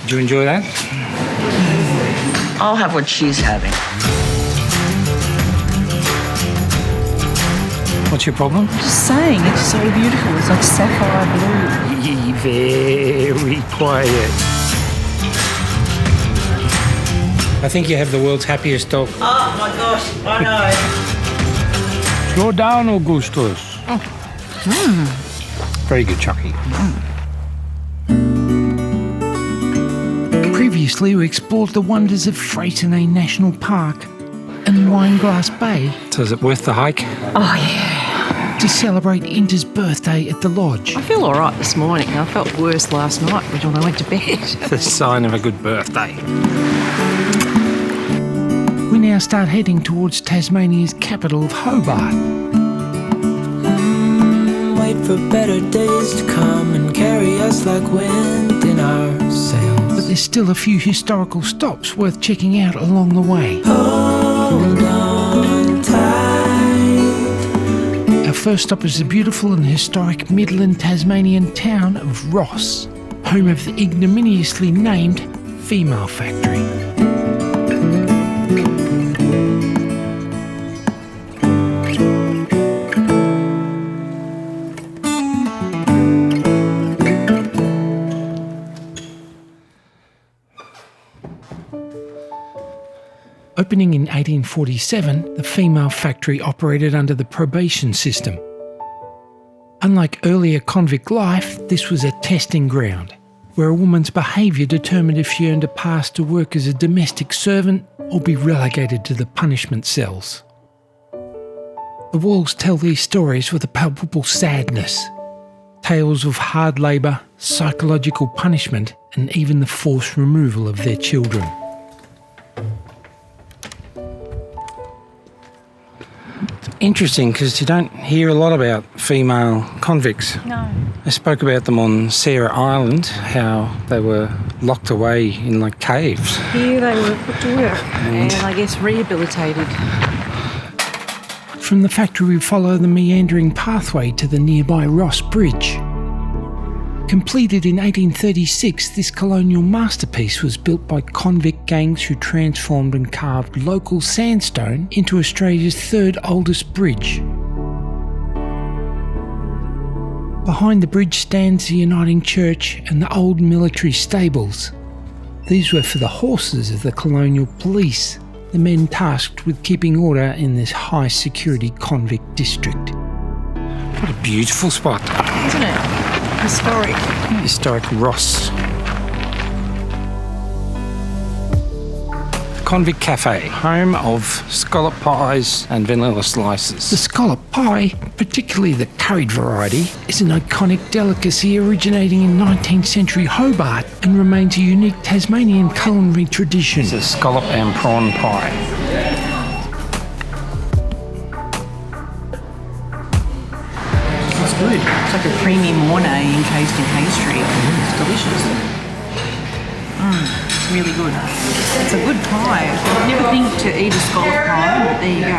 Did you enjoy that? I'll have what she's having. What's your problem? Just saying, it's so beautiful. It's like sapphire blue. Very quiet. I think you have the world's happiest dog. Oh my gosh, I know. Slow down, Augustus. Very good, Chucky. Previously, we explored the wonders of Freycinet National Park and Wineglass Bay. So is it worth the hike? Oh, yeah. To celebrate Inta's birthday at the lodge. I feel all right this morning. I felt worse last night when I went to bed. The sign of a good birthday. We now start heading towards Tasmania's capital of Hobart. Wait for better days to come and carry us like wind in our sails. But there's still a few historical stops worth checking out along the way. Hold on tight. Our first stop is the beautiful and historic Midland Tasmanian town of Ross, home of the ignominiously named Female Factory. Opening in 1847, the Female Factory operated under the probation system. Unlike earlier convict life, this was a testing ground, where a woman's behaviour determined if she earned a pass to work as a domestic servant or be relegated to the punishment cells. The walls tell these stories with a palpable sadness. Tales of hard labour, psychological punishment, and even the forced removal of their children. Interesting, because you don't hear a lot about female convicts. No. I spoke about them on Sarah Island, how they were locked away in like caves. Here they were put to work and I guess rehabilitated. From the factory we follow the meandering pathway to the nearby Ross Bridge. Completed in 1836, this colonial masterpiece was built by convict gangs who transformed and carved local sandstone into Australia's third oldest bridge. Behind the bridge stands the Uniting Church and the old military stables. These were for the horses of the colonial police, the men tasked with keeping order in this high-security convict district. What a beautiful spot. Isn't it? Historic. Historic Ross. Convict Cafe, home of scallop pies and vanilla slices. The scallop pie, particularly the curried variety, is an iconic delicacy originating in 19th century Hobart and remains a unique Tasmanian culinary tradition. It's a scallop and prawn pie. It's good. It's like a creamy mornay encased in pastry. It's delicious. It's really good. It's a good pie. I'd never think to eat a scallop pie, but there you go.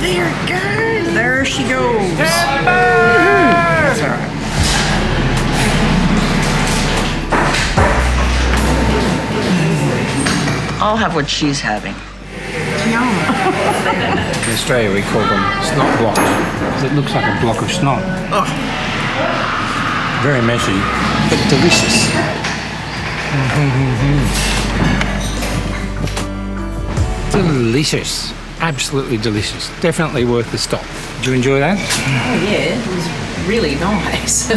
There it goes. There she goes. That's all right. I'll have what she's having. In Australia we call them snot blocks, because it looks like a block of snot. Very messy, but delicious. Delicious. Absolutely delicious. Definitely worth the stop. Did you enjoy that? Oh yeah, it was really nice.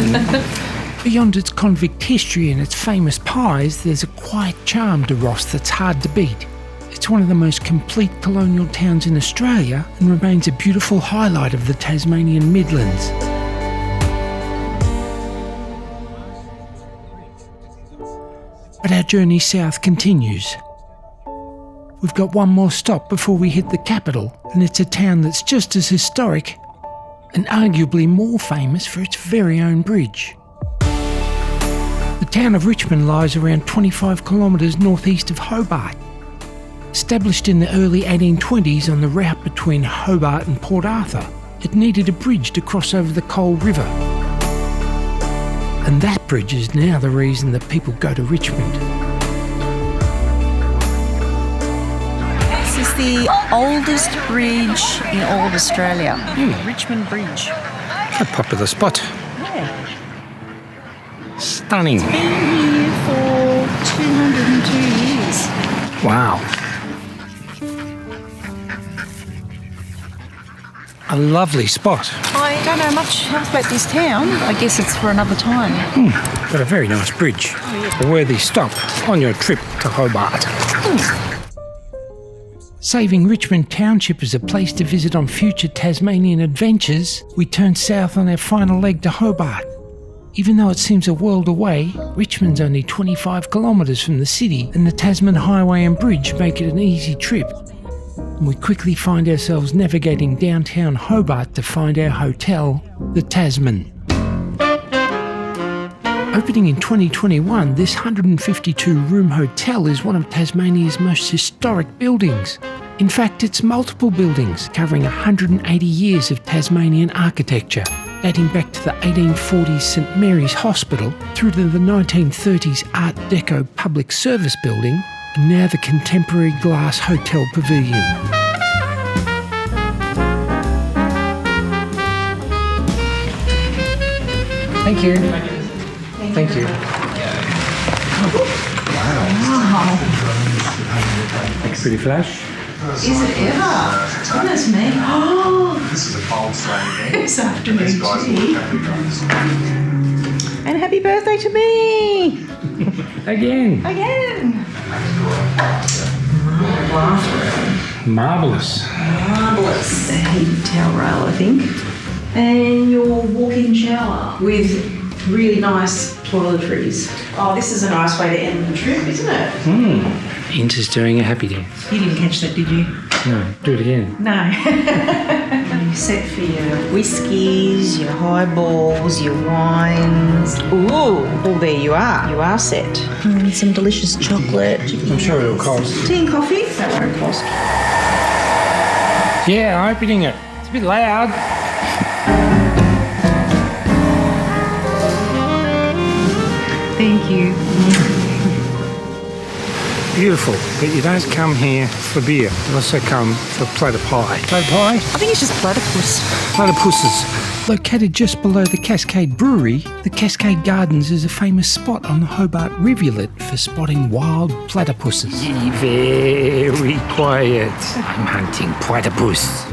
Beyond its convict history and its famous pies, there's a quiet charm to Ross that's hard to beat. It's one of the most complete colonial towns in Australia and remains a beautiful highlight of the Tasmanian Midlands. But our journey south continues. We've got one more stop before we hit the capital, and it's a town that's just as historic and arguably more famous for its very own bridge. The town of Richmond lies around 25 kilometres northeast of Hobart. Established in the early 1820s on the route between Hobart and Port Arthur, it needed a bridge to cross over the Coal River. And that bridge is now the reason that people go to Richmond. This is the oldest bridge in all of Australia. Richmond Bridge. A popular spot. Yeah. Stunning. Been here for 202 years. Wow. A lovely spot. I don't know much else about this town. I guess it's for another time. But a very nice bridge. A worthy stop on your trip to Hobart. Saving Richmond Township as a place to visit on future Tasmanian adventures, we turn south on our final leg to Hobart. Even though it seems a world away, Richmond's only 25 kilometres from the city, and the Tasman Highway and Bridge make it an easy trip. And we quickly find ourselves navigating downtown Hobart to find our hotel, the Tasman. Opening in 2021, this 152-room hotel is one of Tasmania's most historic buildings. In fact, it's multiple buildings covering 180 years of Tasmanian architecture, dating back to the 1840s St Mary's Hospital through to the 1930s Art Deco Public Service Building, and now the contemporary glass hotel pavilion. Thank you. Thank you. Wow. Pretty flash. Is it ever? Goodness me. Oh, This is a cold strain again. this afternoon These guys will tea. look at you. And happy birthday to me. Again. Again. Marvellous. Marvellous. A heated towel rail, I think. And your walk-in shower with really nice toiletries. Oh, this is a nice way to end the trip, isn't it? Inta's doing a happy dance. You didn't catch that, did you? No, do it again. No. You're set for your whiskies, your highballs, your wines. Ooh, oh, there you are. You are set. Some delicious chocolate. I'm sure it'll cost. Tea and coffee? That won't cost. Yeah, opening it. It's a bit loud. Thank you. Beautiful, but you don't come here for beer. You also come for a plate of pie. Plate of pie? I think it's just platypus. Platypuses. Located just below the Cascade Brewery, the Cascade Gardens is a famous spot on the Hobart Rivulet for spotting wild platypuses. Very quiet. I'm hunting platypus.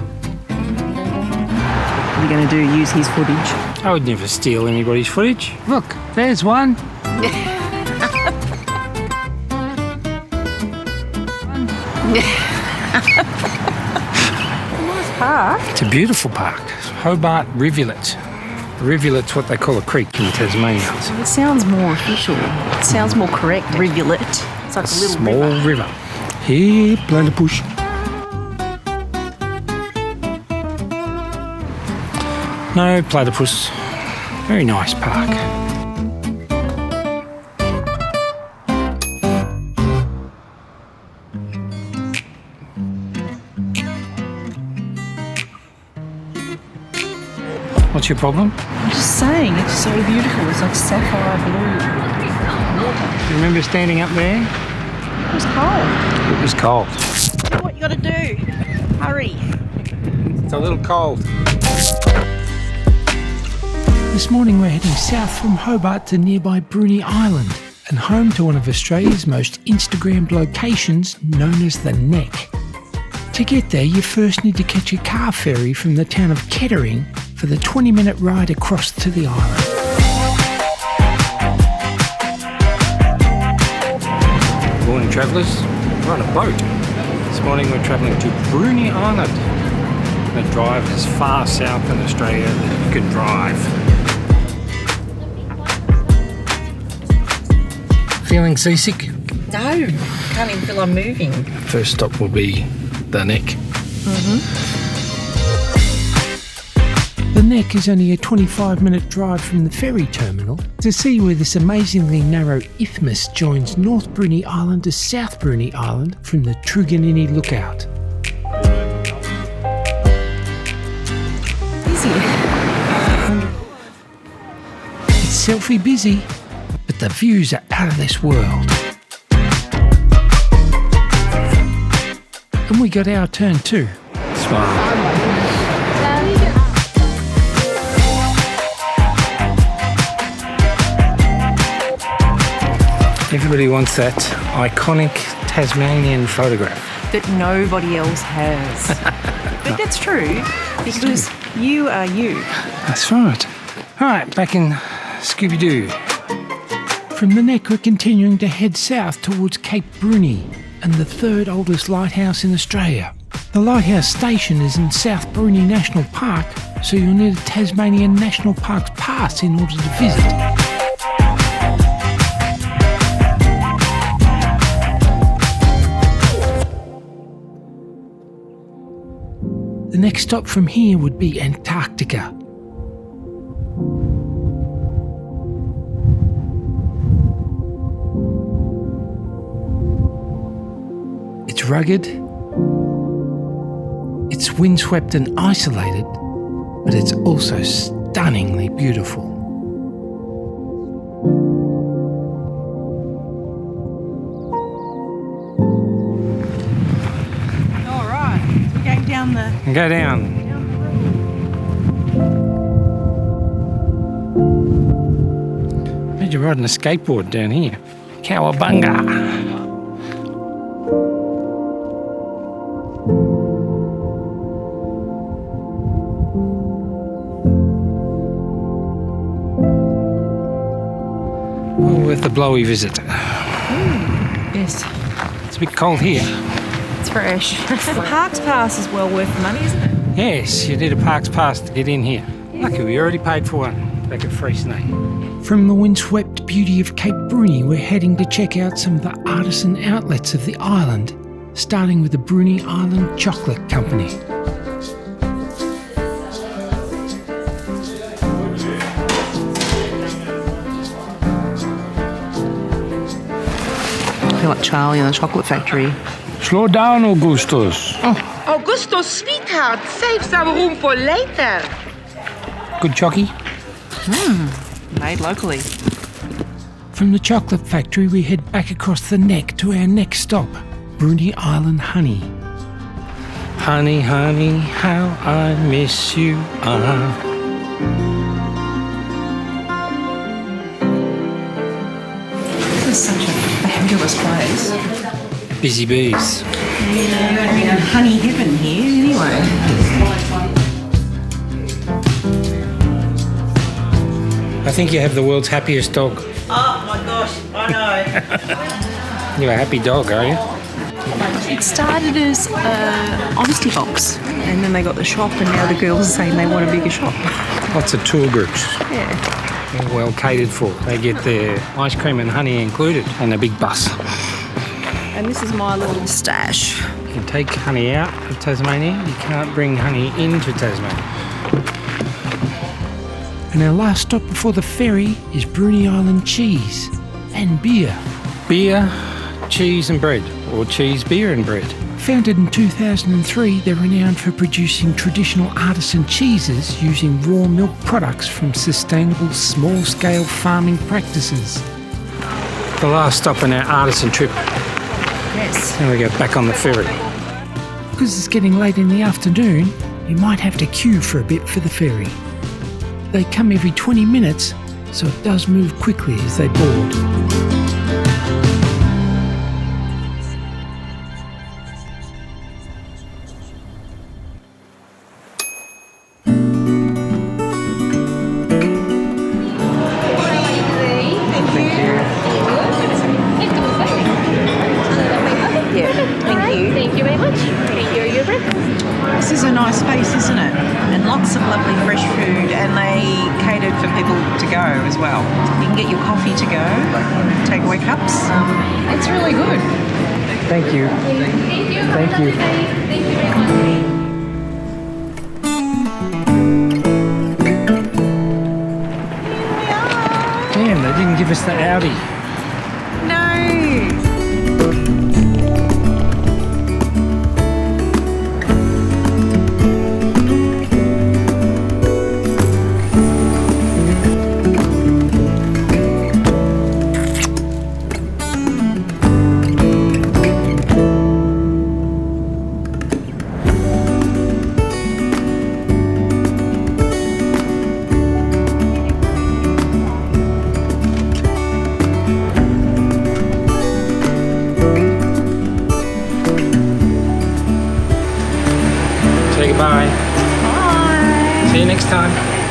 What are you going to do? Use his footage? I would never steal anybody's footage. Look, there's one. Nice park. It's a beautiful park. Hobart Rivulet. A rivulet's what they call a creek in Tasmania. It sounds more official. It sounds more correct. Rivulet. It's like a little Small river. Here, platypus. No platypus. Very nice park. What's your problem? I'm just saying, it's so beautiful. It's like sapphire blue. You remember standing up there? It was cold. It was cold. What you got to do? Hurry. It's a little cold. This morning we're heading south from Hobart to nearby Bruny Island and home to one of Australia's most Instagrammed locations known as the Neck. To get there you first need to catch a car ferry from the town of Kettering for the 20-minute ride across to the island. Morning travellers, we're on a boat. This morning we're travelling to Bruny Island. The drive as far south in Australia that you can drive. Feeling seasick? No, can't even feel I'm moving. First stop will be the Neck. The Neck is only a 25-minute drive from the ferry terminal to see where this amazingly narrow isthmus joins North Bruny Island to South Bruny Island from the Truganini Lookout. Easy. It's selfie busy, but the views are out of this world. And we got our turn too. Smile. Everybody wants that iconic Tasmanian photograph. That nobody else has. But that's true, because you are you. That's right. All right, back in Scooby-Doo. From the Neck, we're continuing to head south towards Cape Bruny and the third oldest lighthouse in Australia. The lighthouse station is in South Bruny National Park, so you'll need a Tasmanian National Parks pass in order to visit. The next stop from here would be Antarctica. It's rugged, it's windswept and isolated, but it's also stunningly beautiful. All right, so we're going down the... Go down. Imagine riding a skateboard down here. Cowabunga! Well worth a blowy visit. Yes, It's a bit cold here. it's fresh. The Parks Pass is well worth the money, isn't it? Yes, you need a parks pass to get in here. Lucky we already paid for one back at Freycinet. From the windswept beauty of Cape Bruny, we're heading to check out some of the artisan outlets of the island, starting with the Bruny Island Chocolate Company. I feel like Charlie in the chocolate factory. Slow down, Augustus. Augusto, sweetheart, save some room for later. Good chocky. Made locally. From the chocolate factory, we head back across the Neck to our next stop, Bruny Island Honey. Honey, honey, how I miss you. This is such a fabulous place. Busy bees. You're going to be in honey heaven here anyway. I think you have the world's happiest dog. Oh my gosh, I know. You're a happy dog, are you? It started as an honesty box, and then they got the shop, and now the girls are saying they want a bigger shop. Lots of tour groups. Yeah. They're well catered for. They get their ice cream and honey included, and a big bus. And this is my little stash. You can take honey out of Tasmania. You can't bring honey into Tasmania. And our last stop before the ferry is Bruny Island cheese and beer. Beer, cheese and bread, or cheese, beer and bread. Founded in 2003, they're renowned for producing traditional artisan cheeses using raw milk products from sustainable small-scale farming practices. The last stop on our artisan trip. Yes. Then we go back on the ferry. Because it's getting late in the afternoon, you might have to queue for a bit for the ferry. They come every 20 minutes, so it does move quickly as they board. Thank you very much. Thank you. Your breakfast. This is a nice space, isn't it? And lots of lovely fresh food, and they catered for people to go as well. You can get your coffee to go, takeaway cups. It's really good. Thank you. Thank you. Thank you. Thank you very much. Damn, they didn't give us the Audi. No. bye. Bye. See you next time.